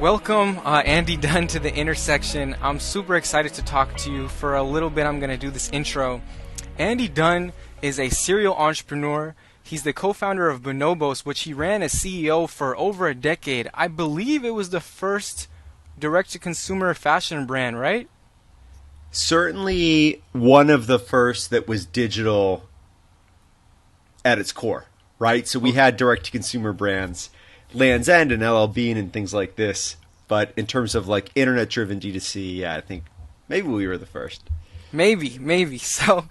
Welcome, Andy Dunn, to the intersection. I'm super excited to talk to you. For a little bit, I'm going to do this intro. Andy Dunn is a serial entrepreneur. He's the co-founder of Bonobos, which he ran as CEO for over a decade. I believe it was the first direct-to-consumer fashion brand, right? Certainly one of the first that was digital at its core, right? So we had direct-to-consumer brands, Land's End and LL Bean and things like this. But in terms of like internet-driven D2C, yeah, I think maybe we were the first. Maybe. So,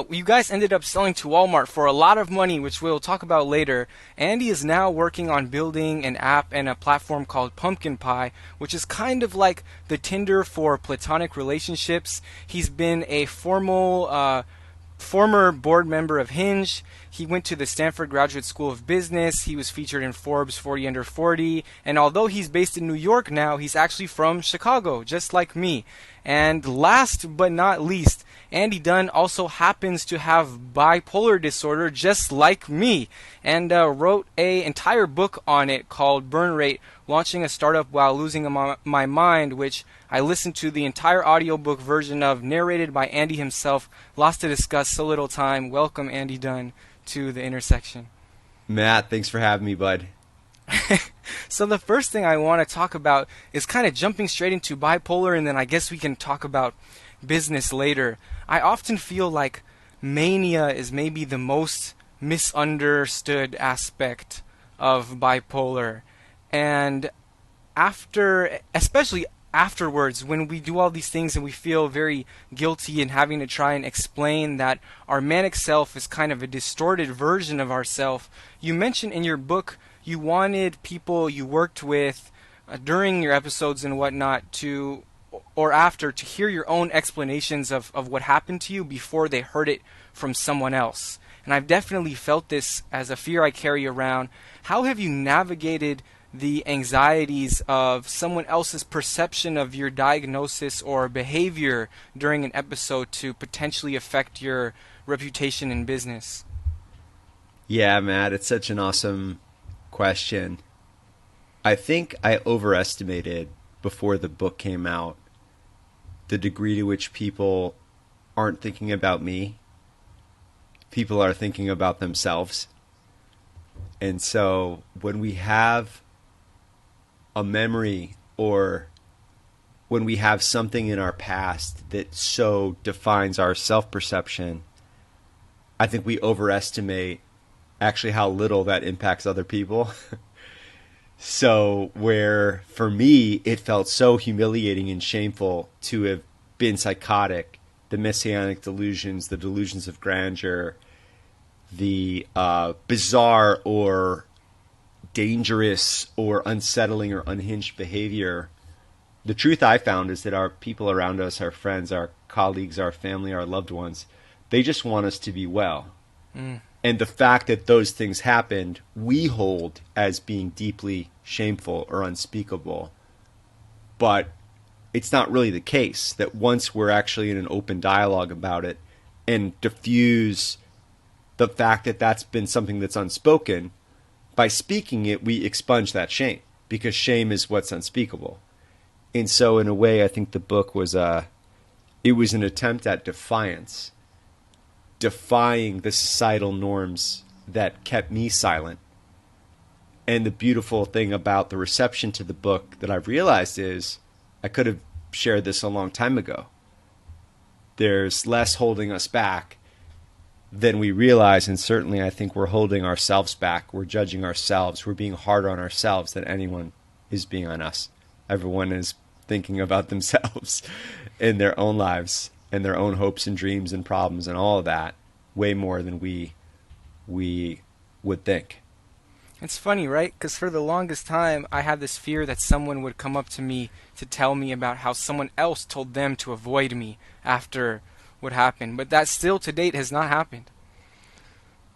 you guys ended up selling to Walmart for a lot of money, which we'll talk about later. Andy is now working on building an app and a platform called Pumpkin Pie, which is kind of like the Tinder for platonic relationships. He's been a former board member of Hinge. He went to the Stanford Graduate School of Business. He was featured in Forbes 40 Under 40. And although he's based in New York now, he's actually from Chicago, just like me. And last but not least, Andy Dunn also happens to have bipolar disorder, just like me, and wrote an entire book on it called Burn Rate, Launching a Startup While Losing My Mind, which I listened to the entire audiobook version of, narrated by Andy himself. Lots to discuss, so little time. Welcome, Andy Dunn, to the intersection. Matt, thanks for having me, bud. So the first thing I want to talk about is kind of jumping straight into bipolar, and then I guess we can talk about business later. I often feel like mania is maybe the most misunderstood aspect of bipolar. And especially afterwards, when we do all these things and we feel very guilty and having to try and explain that our manic self is kind of a distorted version of ourself, you mentioned in your book you wanted people you worked with during your episodes and whatnot to, or after, to hear your own explanations of what happened to you before they heard it from someone else. And I've definitely felt this as a fear I carry around. How have you navigated the anxieties of someone else's perception of your diagnosis or behavior during an episode to potentially affect your reputation in business? Yeah, Matt, it's such an awesome question. I think I overestimated before the book came out the degree to which people aren't thinking about me. People are thinking about themselves. And so when we have a memory or when we have something in our past that so defines our self-perception, I think we overestimate actually how little that impacts other people. So where for me it felt so humiliating and shameful to have been psychotic, the messianic delusions, the delusions of grandeur, the bizarre or dangerous or unsettling or unhinged behavior. The truth I found is that our people around us, our friends, our colleagues, our family, our loved ones, they just want us to be well. And the fact that those things happened, we hold as being deeply shameful or unspeakable. But it's not really the case, that once we're actually in an open dialogue about it and diffuse the fact that that's been something that's unspoken, by speaking it, we expunge that shame, because shame is what's unspeakable. And so in a way, I think the book was it was an attempt at defiance, defying the societal norms that kept me silent. And the beautiful thing about the reception to the book that I've realized is I could have shared this a long time ago. There's less holding us back than we realize, and certainly I think we're holding ourselves back. We're judging ourselves. We're being harder on ourselves than anyone is being on us. Everyone is thinking about themselves in their own lives and their own hopes and dreams and problems and all of that way more than we would think. It's funny, right? Because for the longest time, I had this fear that someone would come up to me to tell me about how someone else told them to avoid me after what happened. But that still, to date, has not happened.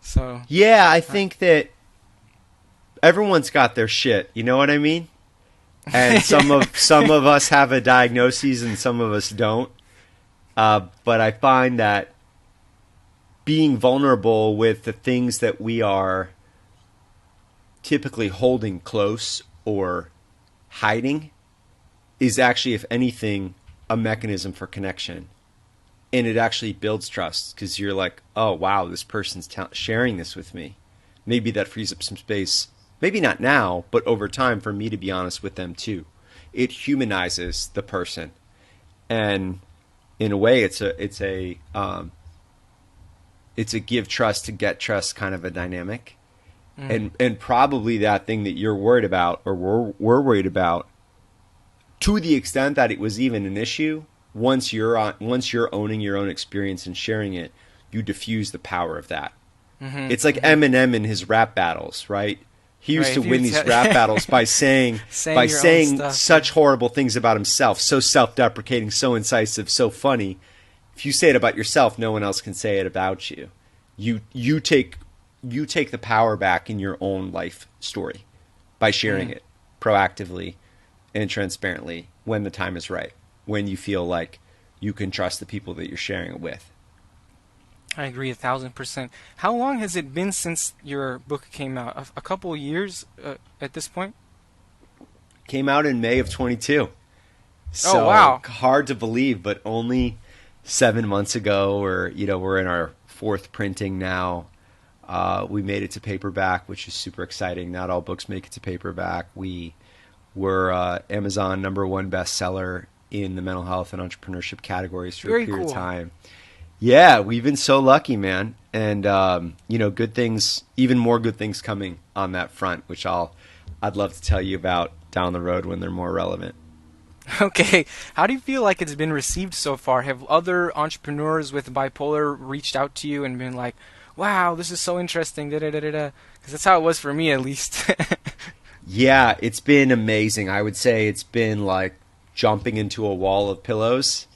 So yeah, I think that everyone's got their shit. You know what I mean? And some of us have a diagnosis and some of us don't. But I find that being vulnerable with the things that we are typically holding close or hiding is actually, if anything, a mechanism for connection. And it actually builds trust because you're like, oh, wow, this person's sharing this with me. Maybe that frees up some space. Maybe not now, but over time for me to be honest with them too. It humanizes the person. And in a way, it's a give trust to get trust kind of a dynamic. And probably that thing that you're worried about or we're worried about, to the extent that it was even an issue, once you're owning your own experience and sharing it, you diffuse the power of that. It's like Eminem in his rap battles, right? He used to win these rap battles by saying such horrible things about himself, so self-deprecating, so incisive, so funny. If you say it about yourself, no one else can say it about you. You take the power back in your own life story by sharing it proactively and transparently when the time is right, when you feel like you can trust the people that you're sharing it with. I agree 1,000%. How long has it been since your book came out? A couple of years at this point? Came out in May of 22. So oh, wow. Hard to believe, but only 7 months ago, or we're in our 4th printing now. We made it to paperback, which is super exciting. Not all books make it to paperback. We were Amazon #1 bestseller in the mental health and entrepreneurship categories for a period of time. Yeah, we've been so lucky, man. And, good things, even more good things coming on that front, which I'd love to tell you about down the road when they're more relevant. Okay. How do you feel like it's been received so far? Have other entrepreneurs with bipolar reached out to you and been like, wow, this is so interesting, da-da-da-da-da? Because that's how it was for me, at least. Yeah, it's been amazing. I would say it's been like jumping into a wall of pillows.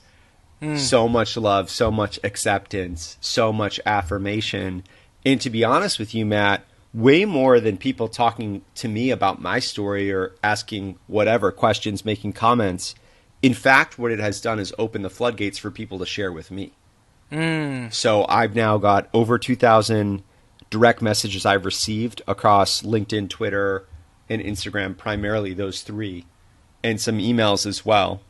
So much love, so much acceptance, so much affirmation. And to be honest with you, Matt, way more than people talking to me about my story or asking whatever questions, making comments. In fact, what it has done is open the floodgates for people to share with me. So I've now got over 2,000 direct messages I've received across LinkedIn, Twitter, and Instagram, primarily those 3, and some emails as well.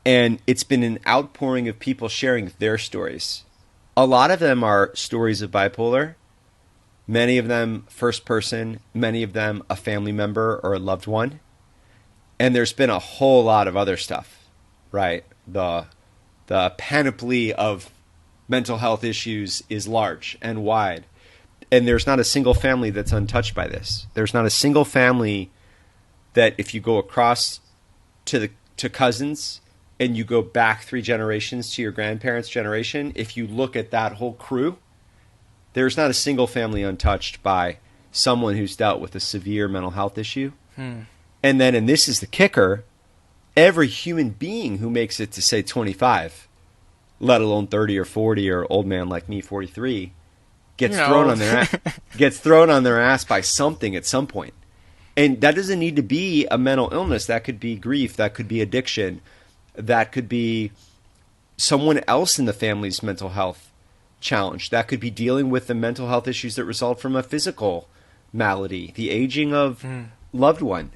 And it's been an outpouring of people sharing their stories. A lot of them are stories of bipolar, many of them first person, many of them a family member or a loved one. And there's been a whole lot of other stuff, right? The panoply of mental health issues is large and wide. And there's not a single family that's untouched by this. There's not a single family that if you go across to cousins and you go back 3 generations to your grandparents' generation, if you look at that whole crew, there's not a single family untouched by someone who's dealt with a severe mental health issue. And then, and this is the kicker, every human being who makes it to, say, 25, let alone 30 or 40 or old man like me, 43, gets thrown on their ass by something at some point. And that doesn't need to be a mental illness. That could be grief. That could be addiction. That could be someone else in the family's mental health challenge. That could be dealing with the mental health issues that result from a physical malady, the aging of loved one.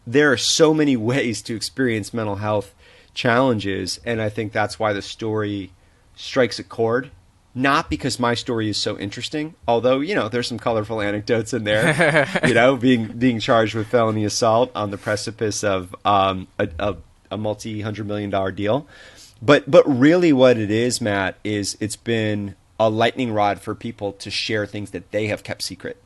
There are so many ways to experience mental health challenges, and I think that's why the story strikes a chord. Not because my story is so interesting, although, there's some colorful anecdotes in there, being charged with felony assault on the precipice of a multi-$100-million deal. But really what it is, Matt, is it's been a lightning rod for people to share things that they have kept secret.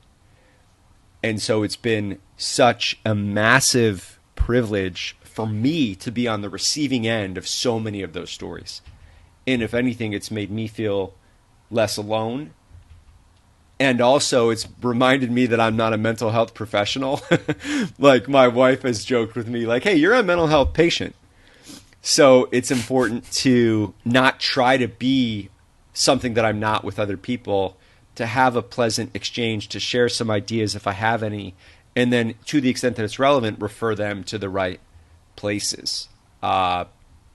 And so it's been such a massive privilege for me to be on the receiving end of so many of those stories. And if anything, it's made me feel less alone. And also it's reminded me that I'm not a mental health professional. Like my wife has joked with me like, hey, you're a mental health patient. So it's important to not try to be something that I'm not with other people, to have a pleasant exchange, to share some ideas if I have any, and then to the extent that it's relevant, refer them to the right places.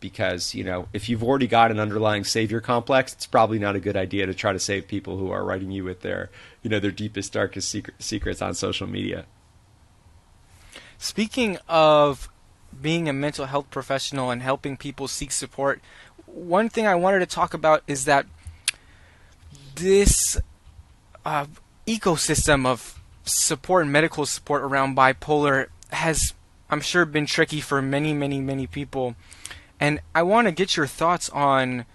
Because, if you've already got an underlying savior complex, it's probably not a good idea to try to save people who are writing you with their deepest, darkest secrets on social media. Speaking of being a mental health professional and helping people seek support, one thing I wanted to talk about is that this uh, ecosystem of support and medical support around bipolar has, I'm sure, been tricky for many, many, many people. And I want to get your thoughts on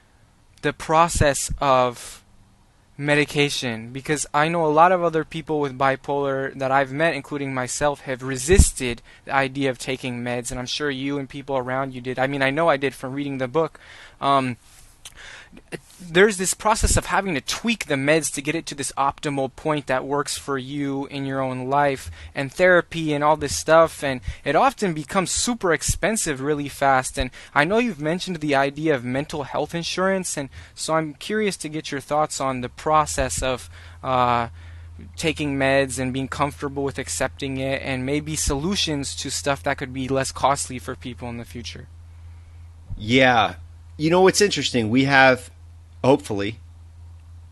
the process of medication, because I know a lot of other people with bipolar that I've met, including myself, have resisted the idea of taking meds, and I'm sure you and people around you did. I mean, I know I did from reading the book. There's this process of having to tweak the meds to get it to this optimal point that works for you in your own life, and therapy and all this stuff, and it often becomes super expensive really fast. And I know you've mentioned the idea of mental health insurance, and so I'm curious to get your thoughts on the process of taking meds and being comfortable with accepting it, and maybe solutions to stuff that could be less costly for people in the future. Yeah. You know what's interesting? We have, hopefully,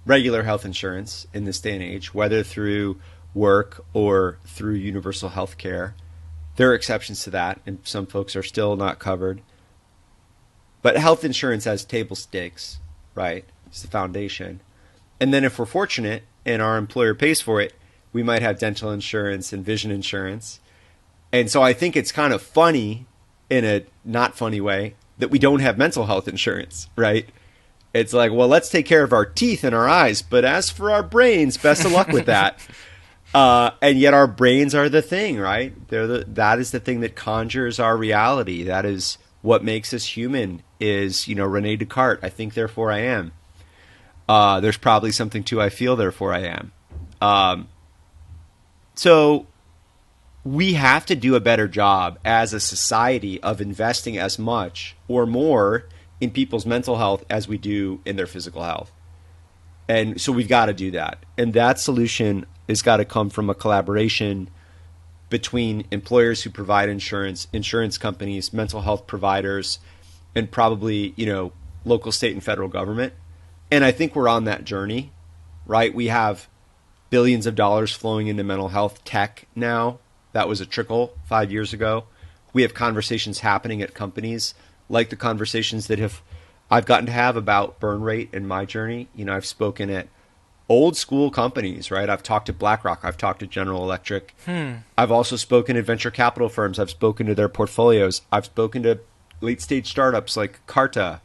regular health insurance in this day and age, whether through work or through universal health care. There are exceptions to that, and some folks are still not covered. But health insurance has table stakes, right? It's the foundation. And then if we're fortunate and our employer pays for it, we might have dental insurance and vision insurance. And so I think it's kind of funny, in a not funny way, that we don't have mental health insurance, right? It's like, well, let's take care of our teeth and our eyes, but as for our brains, best of luck with that. And yet our brains are the thing, right? That is the thing that conjures our reality. That is what makes us human, is, Rene Descartes, I think, therefore I am. There's probably something to I feel, therefore I am. So we have to do a better job as a society of investing as much or more in people's mental health as we do in their physical health. And so we've got to do that. And that solution has got to come from a collaboration between employers who provide insurance, insurance companies, mental health providers, and probably, local, state, and federal government. And I think we're on that journey, right? We have billions of dollars flowing into mental health tech now. That was a trickle 5 years ago. We have conversations happening at companies, like the conversations that I've gotten to have about burn rate in my journey. I've spoken at old school companies, right? I've talked to BlackRock. I've talked to General Electric. I've also spoken at venture capital firms. I've spoken to their portfolios. I've spoken to late stage startups like Carta,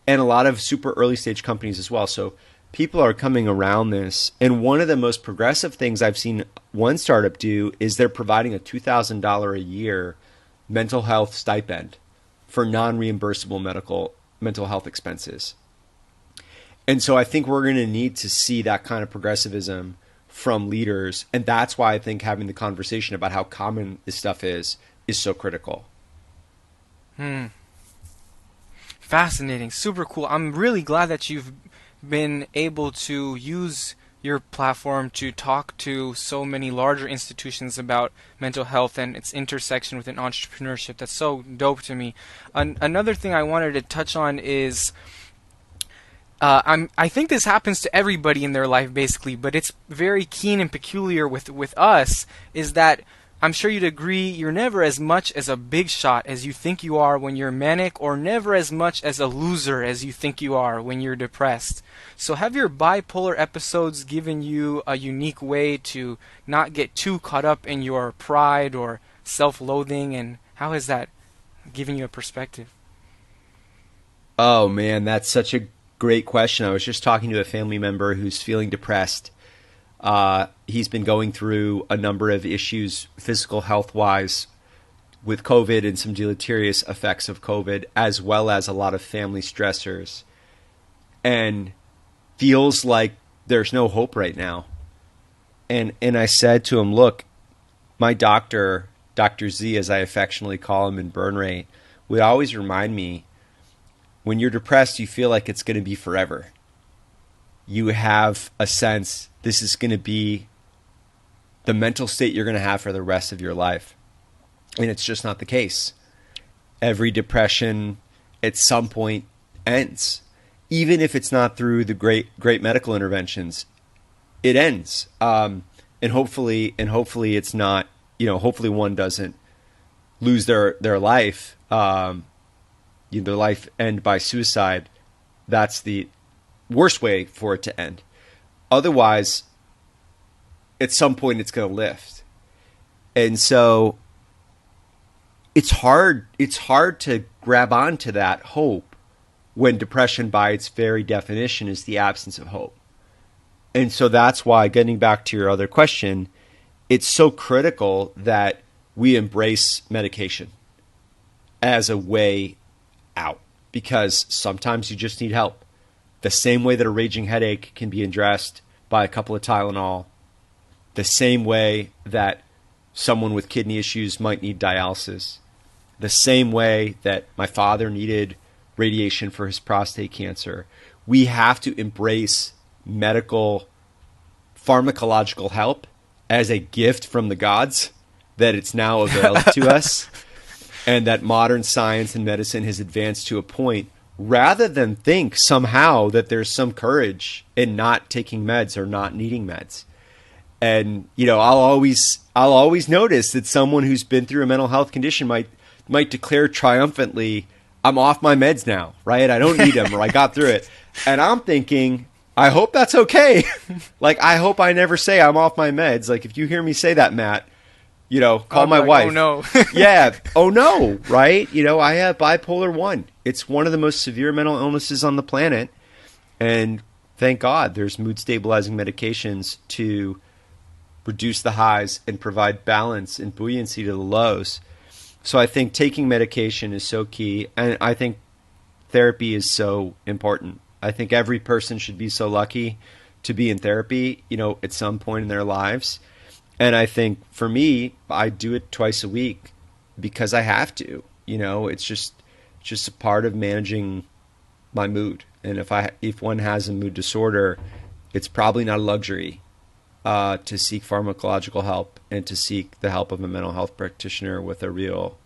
and a lot of super early stage companies as well. So people are coming around this. And one of the most progressive things I've seen one startup do is they're providing a $2,000 a year mental health stipend for non-reimbursable mental health expenses. And so I think we're going to need to see that kind of progressivism from leaders. And that's why I think having the conversation about how common this stuff is so critical. Fascinating. Super cool. I'm really glad that you've been able to use your platform to talk to so many larger institutions about mental health and its intersection with entrepreneurship. That's so dope to me. Another thing I wanted to touch on is I think this happens to everybody in their life basically, but it's very keen and peculiar with us, is that I'm sure you'd agree you're never as much as a big shot as you think you are when you're manic, or never as much as a loser as you think you are when you're depressed. So have your bipolar episodes given you a unique way to not get too caught up in your pride or self-loathing, and how has that given you a perspective? Oh man, that's such a great question. I was just talking to a family member who's feeling depressed. He's been going through a number of issues, physical health-wise, with COVID and some deleterious effects of COVID, as well as a lot of family stressors, and feels like there's no hope right now. And I said to him, look, my doctor, Dr. Z, as I affectionately call him in burn rate, would always remind me, when you're depressed, you feel like it's going to be forever. You have a sense this is going to be the mental state you're going to have for the rest of your life. And it's just not the case. Every depression at some point ends. Even if it's not through the great medical interventions, it ends. And hopefully it's not, hopefully one doesn't lose their life their life end by suicide, that's the worst way for it to end. Otherwise, at some point it's going to lift. And so it's hard to grab onto that hope when depression by its very definition is the absence of hope. And so that's why, getting back to your other question, it's so critical that we embrace medication as a way out, because sometimes you just need help. The same way that a raging headache can be addressed by a couple of Tylenol, the same way that someone with kidney issues might need dialysis, the same way that my father needed radiation for his prostate cancer. We have to embrace medical pharmacological help as a gift from the gods, that it's now available to us, and that modern science and medicine has advanced to a point, rather than think somehow that there's some courage in not taking meds or not needing meds. And, I'll always notice that someone who's been through a mental health condition might declare triumphantly, I'm off my meds now, right? I don't need them, or I got through it. And I'm thinking, I hope that's okay. Like, I hope I never say I'm off my meds. Like, if you hear me say that, Matt, call my wife. Oh, no. Yeah. Oh, no. Right. I have bipolar 1. It's one of the most severe mental illnesses on the planet. And thank God there's mood stabilizing medications to reduce the highs and provide balance and buoyancy to the lows. So I think taking medication is so key. And I think therapy is so important. I think every person should be so lucky to be in therapy, at some point in their lives. And I think for me, I do it twice a week because I have to. It's just a part of managing my mood. And if one has a mood disorder, it's probably not a luxury to seek pharmacological help and to seek the help of a mental health practitioner with a real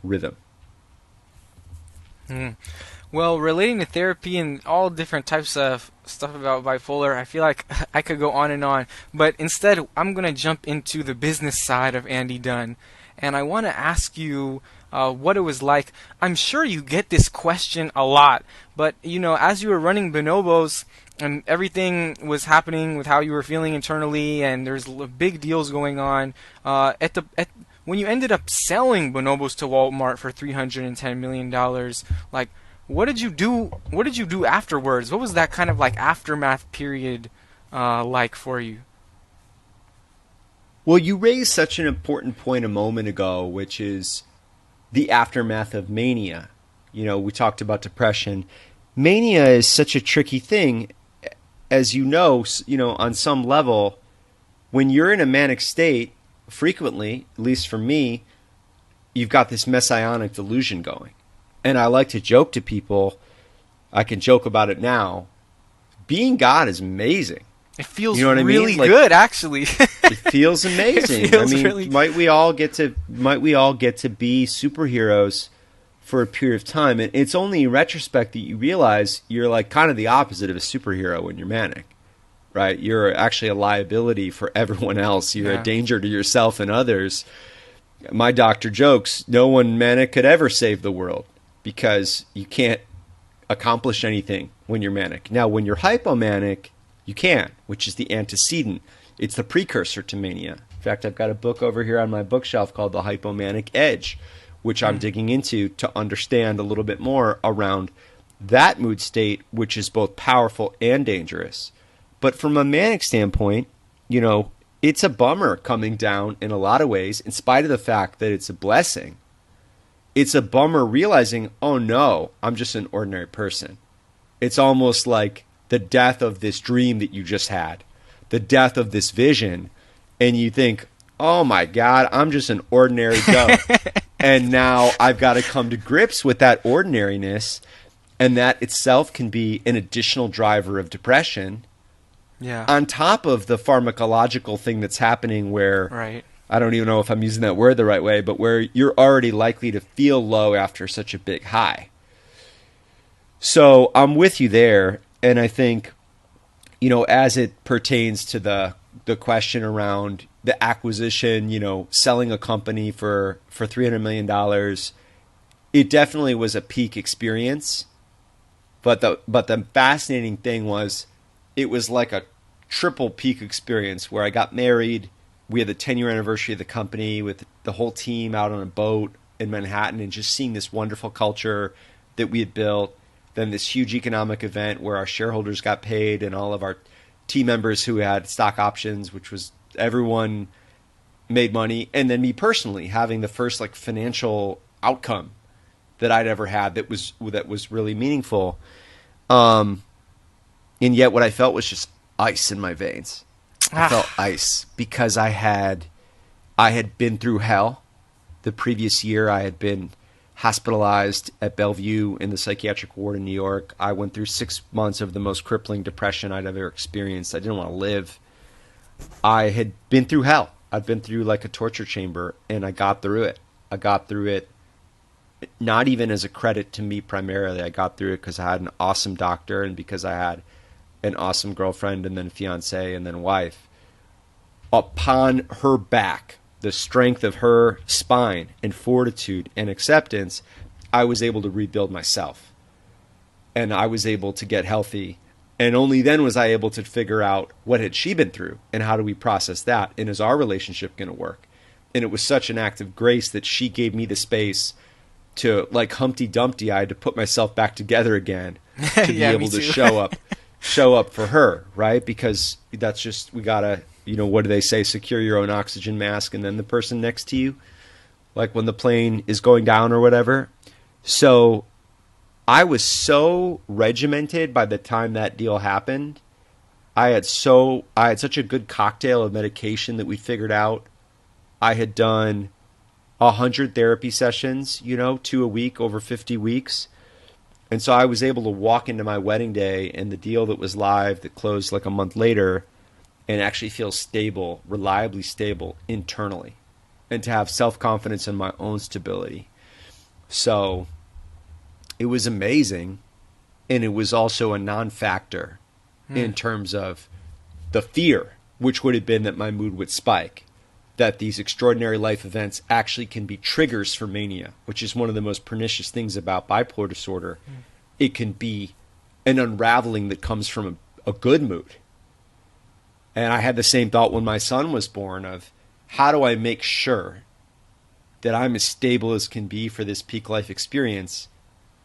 rhythm. Well, relating to therapy and all different types of stuff about bipolar, I feel like I could go on and on. But instead, I'm going to jump into the business side of Andy Dunn. And I want to ask you what it was like. I'm sure you get this question a lot. But, as you were running Bonobos and everything was happening with how you were feeling internally, and there's big deals going on, when you ended up selling Bonobos to Walmart for $310 million, like, what did you do? What did you do afterwards? What was that kind of like aftermath period like for you? Well, you raised such an important point a moment ago, which is the aftermath of mania. We talked about depression. Mania is such a tricky thing, as on some level, when you're in a manic state, frequently, at least for me, you've got this messianic delusion going. And I like to joke to people, I can joke about it now, being God is amazing. It feels really good, actually. It feels amazing. It feels really... might we all get to be superheroes for a period of time? And it's only in retrospect that you realize you're like kind of the opposite of a superhero when you're manic, right? You're actually a liability for everyone else. You're a danger to yourself and others. My doctor jokes, no one manic could ever save the world, because you can't accomplish anything when you're manic. Now, when you're hypomanic, you can, which is the antecedent. It's the precursor to mania. In fact, I've got a book over here on my bookshelf called The Hypomanic Edge, which I'm digging into to understand a little bit more around that mood state, which is both powerful and dangerous. But from a manic standpoint, it's a bummer coming down in a lot of ways, in spite of the fact that it's a blessing. It's a bummer realizing, oh no, I'm just an ordinary person. It's almost like the death of this dream that you just had, the death of this vision, and you think, oh my God, I'm just an ordinary Joe. And now I've got to come to grips with that ordinariness, and that itself can be an additional driver of depression. Yeah. On top of the pharmacological thing that's happening where... Right. I don't even know if I'm using that word the right way, but where you're already likely to feel low after such a big high. So I'm with you there. And I think, as it pertains to the question around the acquisition, selling a company for $300 million, it definitely was a peak experience. But the fascinating thing was it was like a triple peak experience where I got married. We had the 10-year anniversary of the company with the whole team out on a boat in Manhattan and just seeing this wonderful culture that we had built. Then this huge economic event where our shareholders got paid and all of our team members who had stock options, which was everyone made money. And then me personally having the first like financial outcome that I'd ever had that was really meaningful. And yet what I felt was just ice in my veins. I felt ice because I had been through hell. The previous year I had been hospitalized at Bellevue in the psychiatric ward in New York. I went through 6 months of the most crippling depression I'd ever experienced. I didn't want to live. I had been through hell. I'd been through like a torture chamber, and I got through it. I got through it not even as a credit to me primarily. I got through it because I had an awesome doctor and because I had an awesome girlfriend and then fiance and then wife. Upon her back, the strength of her spine and fortitude and acceptance, I was able to rebuild myself. And I was able to get healthy. And only then was I able to figure out what had she been through and how do we process that, and is our relationship going to work? And it was such an act of grace that she gave me the space to, like Humpty Dumpty, I had to put myself back together again to be able to show up for her, right? Because that's just, we gotta, what do they say? Secure your own oxygen mask and then the person next to you, like when the plane is going down or whatever. So I was so regimented by the time that deal happened. I had such a good cocktail of medication that we figured out. I had done 100 therapy sessions, 2 a week over 50 weeks. And so I was able to walk into my wedding day and the deal that was live that closed like a month later and actually feel stable, reliably stable internally, and to have self-confidence in my own stability. So it was amazing, and it was also a non-factor in terms of the fear, which would have been that my mood would spike, that these extraordinary life events actually can be triggers for mania, which is one of the most pernicious things about bipolar disorder. It can be an unraveling that comes from a good mood. And I had the same thought when my son was born of, how do I make sure that I'm as stable as can be for this peak life experience?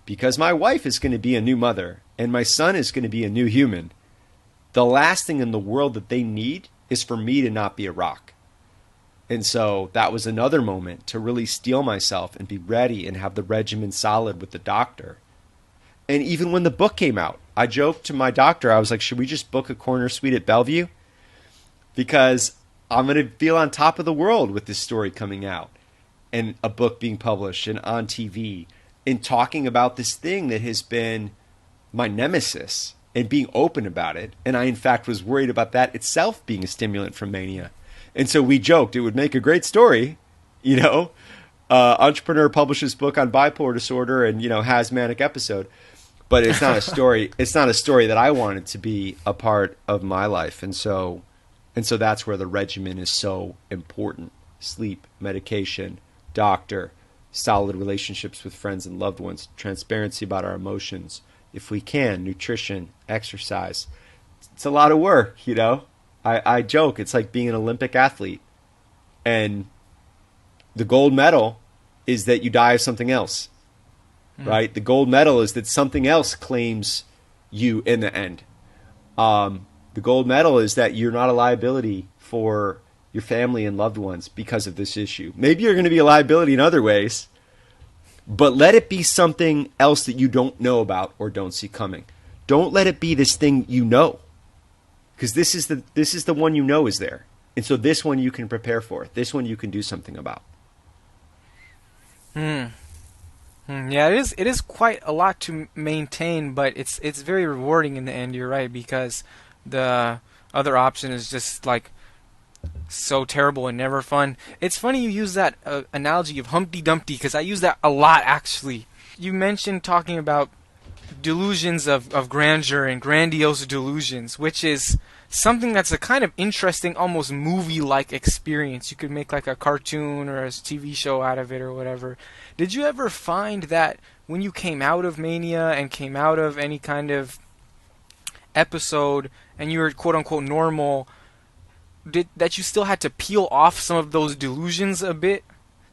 Because my wife is going to be a new mother and my son is going to be a new human. The last thing in the world that they need is for me to not be a rock. And so that was another moment to really steel myself and be ready and have the regimen solid with the doctor. And even when the book came out, I joked to my doctor, I was like, should we just book a corner suite at Bellevue? Because I'm going to feel on top of the world with this story coming out and a book being published and on TV and talking about this thing that has been my nemesis and being open about it. And I, in fact, was worried about that itself being a stimulant for mania. And so we joked it would make a great story, entrepreneur publishes book on bipolar disorder and, has manic episode. But it's not a story. It's not a story that I wanted to be a part of my life. And so that's where the regimen is so important. Sleep, medication, doctor, solid relationships with friends and loved ones, transparency about our emotions. If we can, nutrition, exercise. It's a lot of work, I joke, it's like being an Olympic athlete. And the gold medal is that you die of something else, right? The gold medal is that something else claims you in the end. The gold medal is that you're not a liability for your family and loved ones because of this issue. Maybe you're going to be a liability in other ways, but let it be something else that you don't know about or don't see coming. Don't let it be this thing because this is the one is there. And so this one you can prepare for. This one you can do something about. Yeah, it is quite a lot to maintain, but it's very rewarding in the end. You're right, because the other option is just like so terrible and never fun. It's funny you use that analogy of Humpty Dumpty, because I use that a lot actually. You mentioned talking about delusions of grandeur and grandiose delusions, which is something that's a kind of interesting, almost movie-like experience. You could make like a cartoon or a TV show out of it or whatever. Did you ever find that when you came out of Mania and came out of any kind of episode and you were quote unquote normal, that you still had to peel off some of those delusions a bit?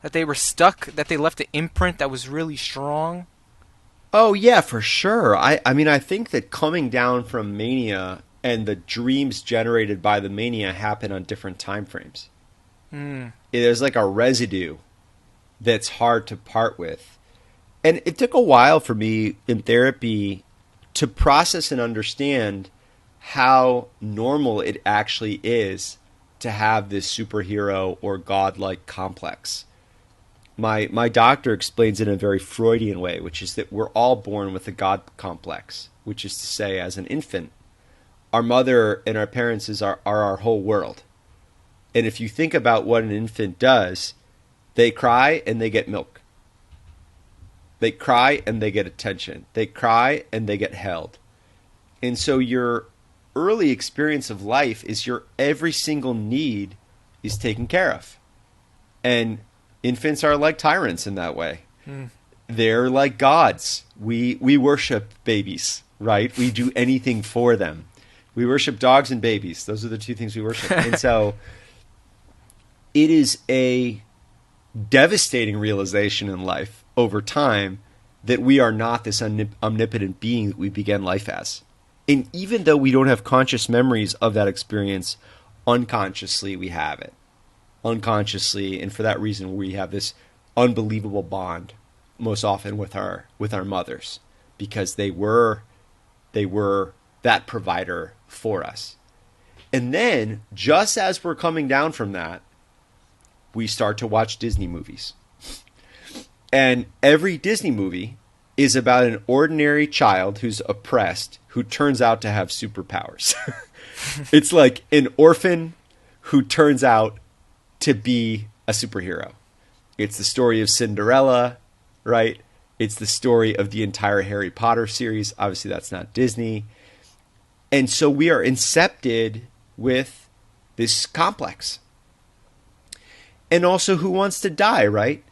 That they were stuck, that they left an imprint that was really strong? Oh yeah, for sure. I mean, I think that coming down from mania and the dreams generated by the mania happen on different time frames. Mm. There's like a residue that's hard to part with. And it took a while for me in therapy to process and understand how normal it actually is to have this superhero or godlike complex. My doctor explains it in a very Freudian way, which is that we're all born with a God complex, which is to say, as an infant, our mother and our parents are our whole world. And if you think about what an infant does, they cry and they get milk. They cry and they get attention. They cry and they get held. And so your early experience of life is your every single need is taken care of. And infants are like tyrants in that way. Mm. They're like gods. We worship babies, right? We do anything for them. We worship dogs and babies. Those are the two things we worship. And so it is a devastating realization in life over time that we are not this omnipotent being that we began life as. And even though we don't have conscious memories of that experience, unconsciously we have it. Unconsciously, and for that reason we have this unbelievable bond most often with our mothers, because they were that provider for us. And then just as we're coming down from that, we start to watch Disney movies. And every Disney movie is about an ordinary child who's oppressed who turns out to have superpowers. It's like an orphan who turns out to be a superhero. It's the story of Cinderella, right? It's the story of the entire Harry Potter series. Obviously, that's not Disney. And so we are incepted with this complex. And also, who wants to die, right?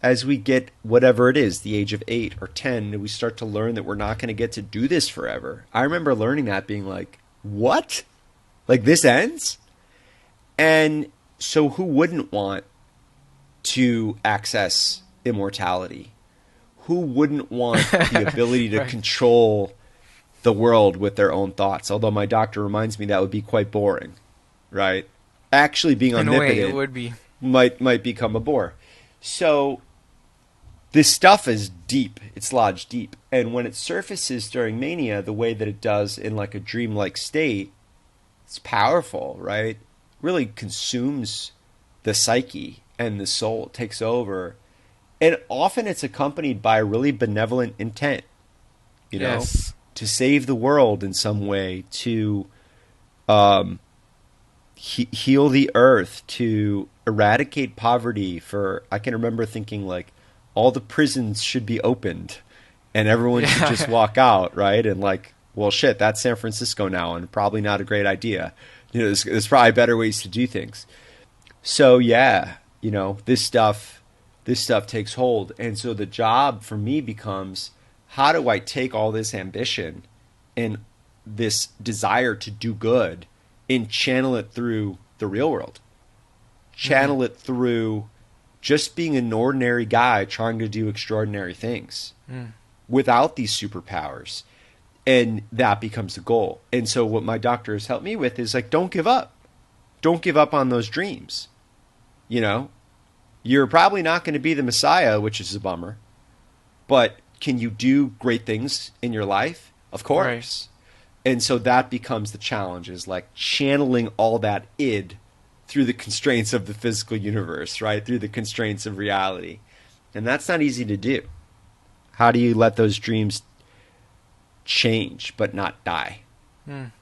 As we get whatever it is, the age of 8 or 10, we start to learn that we're not going to get to do this forever. I remember learning that, being like, what? Like, this ends? And so who wouldn't want to access immortality? Who wouldn't want the ability to Right. control the world with their own thoughts? Although my doctor reminds me that would be quite boring, right? Actually being In a way, it omnipotent would be. might become a bore. So this stuff is deep. It's lodged deep. And when it surfaces during mania the way that it does in like a dreamlike state, it's powerful, right? Really consumes the psyche and the soul. It takes over. And often it's accompanied by a really benevolent intent, you know, Yes. to save the world in some way, to heal the earth, to eradicate poverty. I can remember thinking like all the prisons should be opened and everyone should just walk out, right? And like, well, shit, that's San Francisco now, and probably not a great idea. You know, there's probably better ways to do things. So yeah, you know, this stuff takes hold. And so the job for me becomes, how do I take all this ambition and this desire to do good and channel it through the real world? Channel it through just being an ordinary guy trying to do extraordinary things without these superpowers. And that becomes the goal. And so what my doctor has helped me with is like, don't give up. Don't give up on those dreams. You know, you're probably not going to be the Messiah, which is a bummer. But can you do great things in your life? Of course. Right. And so that becomes the challenge, is like channeling all that id through the constraints of the physical universe, right? Through the constraints of reality. And that's not easy to do. How do you let those dreams change but not die? In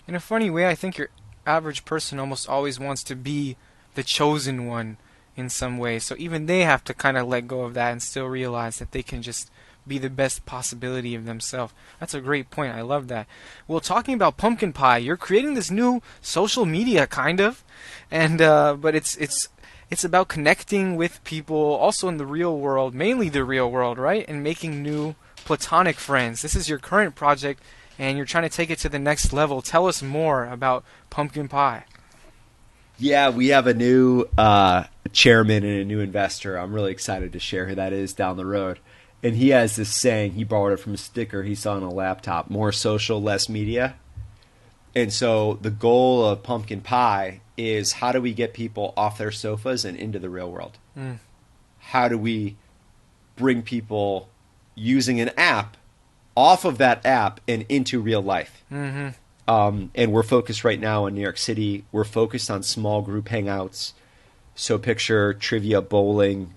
a funny way, I think your average person almost always wants to be the chosen one in some way. So even they have to kind of let go of that and still realize that they can just be the best possibility of themselves. That's a great point. I love that. Well, talking about pumpkin pie, you're creating this new social media kind of, and but it's about connecting with people also in the real world, mainly the real world, right? And making new platonic friends. This is your current project, and you're trying to take it to the next level. Tell us more about pumpkin pie. Yeah, we have a new chairman and a new investor. I'm really excited to share who that is down the road. And he has this saying, he borrowed it from a sticker he saw on a laptop: more social, less media. And so the goal of Pumpkin Pie is, how do we get people off their sofas and into the real world? Mm. How do we bring people using an app off of that app and into real life? Mm-hmm. And we're focused right now in New York City. We're focused on small group hangouts. So picture trivia, bowling,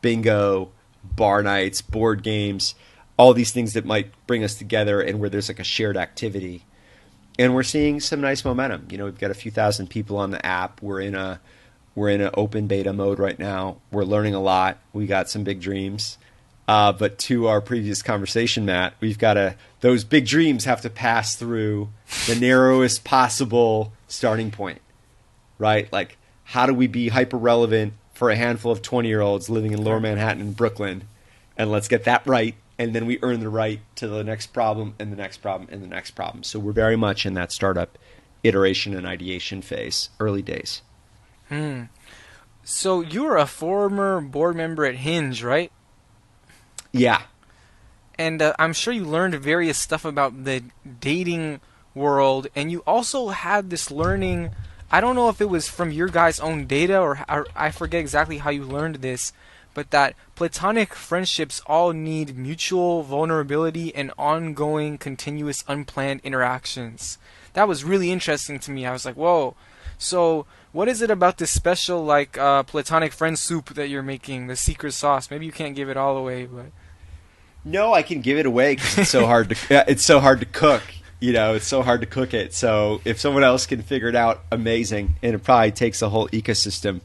bingo, bar nights, board games, all these things that might bring us together and where there's like a shared activity. And we're seeing some nice momentum. You know, we've got a few thousand people on the app. We're in an open beta mode right now. We're learning a lot. We got some big dreams. But to our previous conversation, Matt, those big dreams have to pass through the narrowest possible starting point, right? Like, how do we be hyper relevant for a handful of 20-year-olds living in Lower Manhattan and Brooklyn? And let's get that right. And then we earn the right to the next problem and the next problem and the next problem. So we're very much in that startup iteration and ideation phase, early days. So you're a former board member at Hinge, right? Yeah. And I'm sure you learned various stuff about the dating world, and you also had this learning. I don't know if it was from your guys' own data or I forget exactly how you learned this, but that platonic friendships all need mutual vulnerability and ongoing, continuous, unplanned interactions. That was really interesting to me. I was like, whoa. So what is it about this special, like, platonic friend soup that you're making, the secret sauce? Maybe you can't give it all away, but... No, I can give it away because it's so hard to it's so hard to cook. You know, it's so hard to cook it. So if someone else can figure it out, amazing. And it probably takes a whole ecosystem.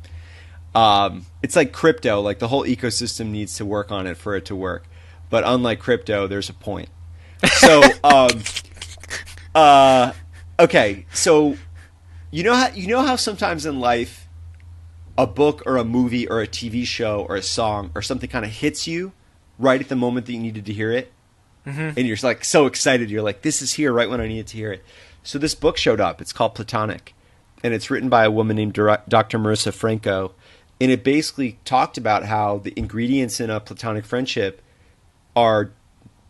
It's like crypto. Like, the whole ecosystem needs to work on it for it to work. But unlike crypto, there's a point. So, okay. So you know how sometimes in life a book or a movie or a TV show or a song or something kind of hits you right at the moment that you needed to hear it? Mm-hmm. And you're like so excited. You're like, this is here right when I needed to hear it. So this book showed up. It's called Platonic. And it's written by a woman named Dr. Marissa Franco. And it basically talked about how the ingredients in a platonic friendship are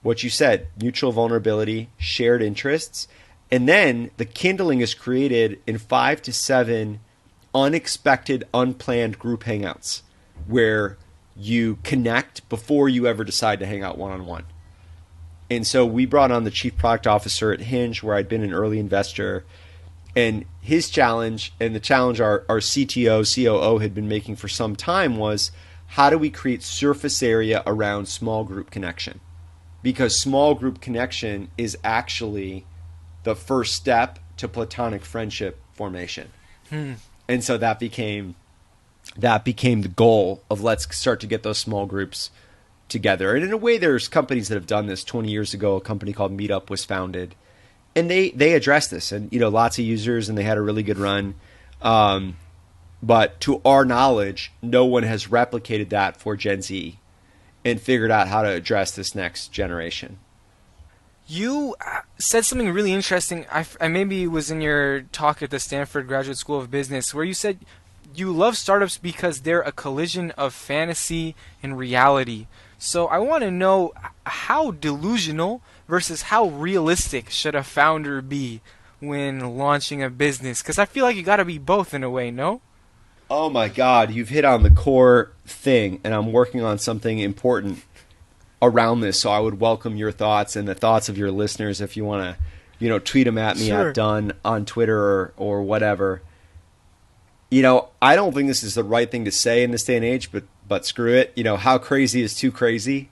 what you said: mutual vulnerability, shared interests. And then the kindling is created in 5 to 7 unexpected, unplanned group hangouts where you connect before you ever decide to hang out one-on-one. And so we brought on the chief product officer at Hinge, where I'd been an early investor. And his challenge, and the challenge our CTO, COO had been making for some time, was, how do we create surface area around small group connection? Because small group connection is actually the first step to platonic friendship formation. And so that became the goal of, let's start to get those small groups together. And in a way, there's companies that have done this. 20 years ago, a company called Meetup was founded. And they addressed this, and lots of users, and they had a really good run. But to our knowledge, no one has replicated that for Gen Z and figured out how to address this next generation. You said something really interesting. I maybe it was in your talk at the Stanford Graduate School of Business, where you said you love startups because they're a collision of fantasy and reality. So I want to know, how delusional versus how realistic should a founder be when launching a business? Because I feel like you got to be both in a way, no? Oh my God, you've hit on the core thing, and I'm working on something important around this. So I would welcome your thoughts and the thoughts of your listeners if you want to, tweet them at me. Sure. At Dunn on Twitter or whatever. I don't think this is the right thing to say in this day and age, but screw it. How crazy is too crazy?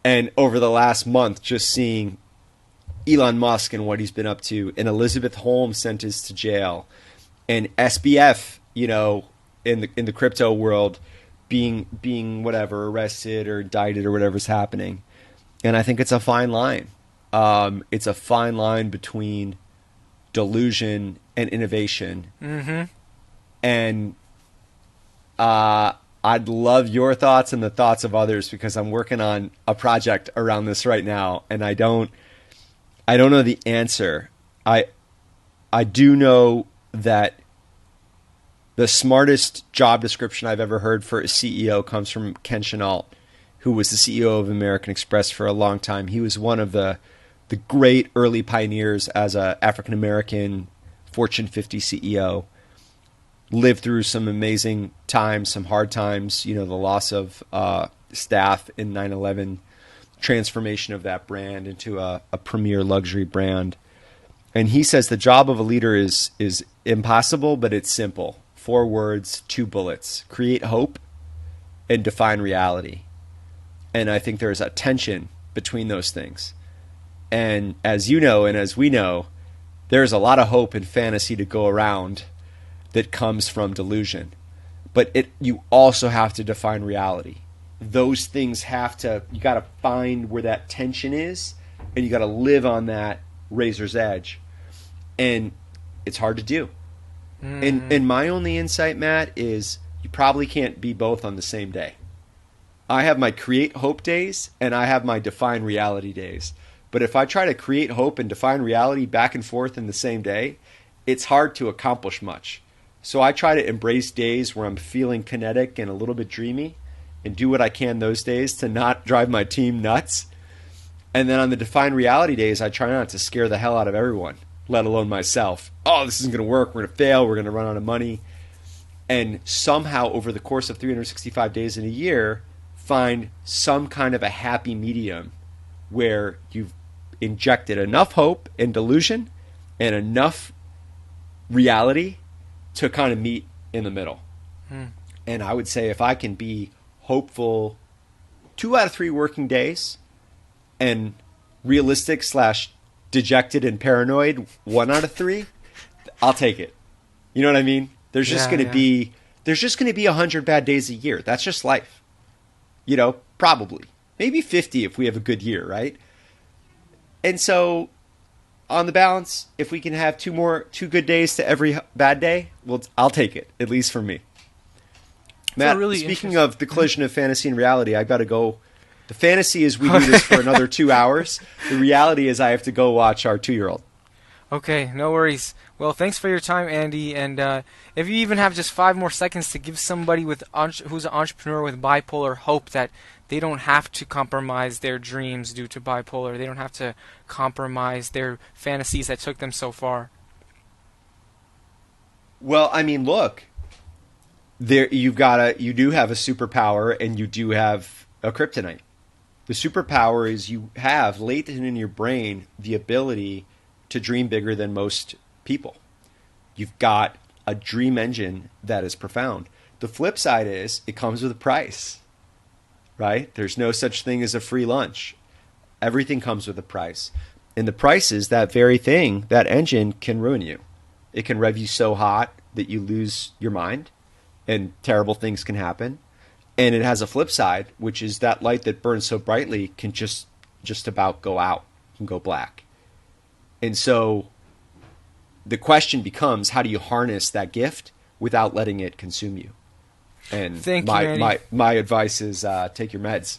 And over the last month, just seeing Elon Musk and what he's been up to, and Elizabeth Holmes sentenced to jail, and SBF, in the crypto world, being whatever, arrested or indicted or whatever's happening. And I think it's a fine line. It's a fine line between delusion and innovation. Mm-hmm. And I'd love your thoughts and the thoughts of others because I'm working on a project around this right now, and I don't know the answer. I do know that the smartest job description I've ever heard for a CEO comes from Ken Chenault, who was the CEO of American Express for a long time. He was one of the great early pioneers as a African American Fortune 50 CEO. Lived through some amazing times, some hard times. You know, the loss of staff in 9/11, transformation of that brand into a premier luxury brand. And he says the job of a leader is impossible, but it's simple. 4 words, 2 bullets: create hope and define reality. And I think there's a tension between those things. And as you know, and as we know, there's a lot of hope and fantasy to go around that comes from delusion. But you also have to define reality. Those things you got to find where that tension is, and you got to live on that razor's edge. And it's hard to do. And my only insight, Matt, is you probably can't be both on the same day. I have my create hope days and I have my define reality days. But if I try to create hope and define reality back and forth in the same day, it's hard to accomplish much. So I try to embrace days where I'm feeling kinetic and a little bit dreamy and do what I can those days to not drive my team nuts. And then on the define reality days, I try not to scare the hell out of everyone, let alone myself. Oh, this isn't going to work. We're going to fail. We're going to run out of money. And somehow over the course of 365 days in a year, find some kind of a happy medium where you've injected enough hope and delusion and enough reality to kind of meet in the middle. And I would say if I can be hopeful 2 out of 3 working days and realistic / dejected and paranoid 1 out of 3, I'll take it. You know what I mean? There's just going to be 100 bad days a year. That's just life. You know, probably. Maybe 50 if we have a good year, right? And so on the balance, if we can have 2 good days to every bad day, well, I'll take it, at least for me. Matt, really speaking of the collision of fantasy and reality, I've got to go. The fantasy is we do this for another 2 hours. The reality is I have to go watch our 2-year-old. Okay, no worries. Well, thanks for your time, Andy. And if you even have just 5 more seconds to give somebody who's an entrepreneur with bipolar hope that they don't have to compromise their dreams due to bipolar. They don't have to compromise their fantasies that took them so far. Well, I mean, look, you do have a superpower and you do have a kryptonite. The superpower is you have latent in your brain the ability to dream bigger than most people. You've got a dream engine that is profound. The flip side is it comes with a price, right? There's no such thing as a free lunch. Everything comes with a price. And the price is that very thing, that engine can ruin you. It can rev you so hot that you lose your mind and terrible things can happen. And it has a flip side, which is that light that burns so brightly can just about go out, can go black. And so the question becomes, how do you harness that gift without letting it consume you? And my advice is take your meds.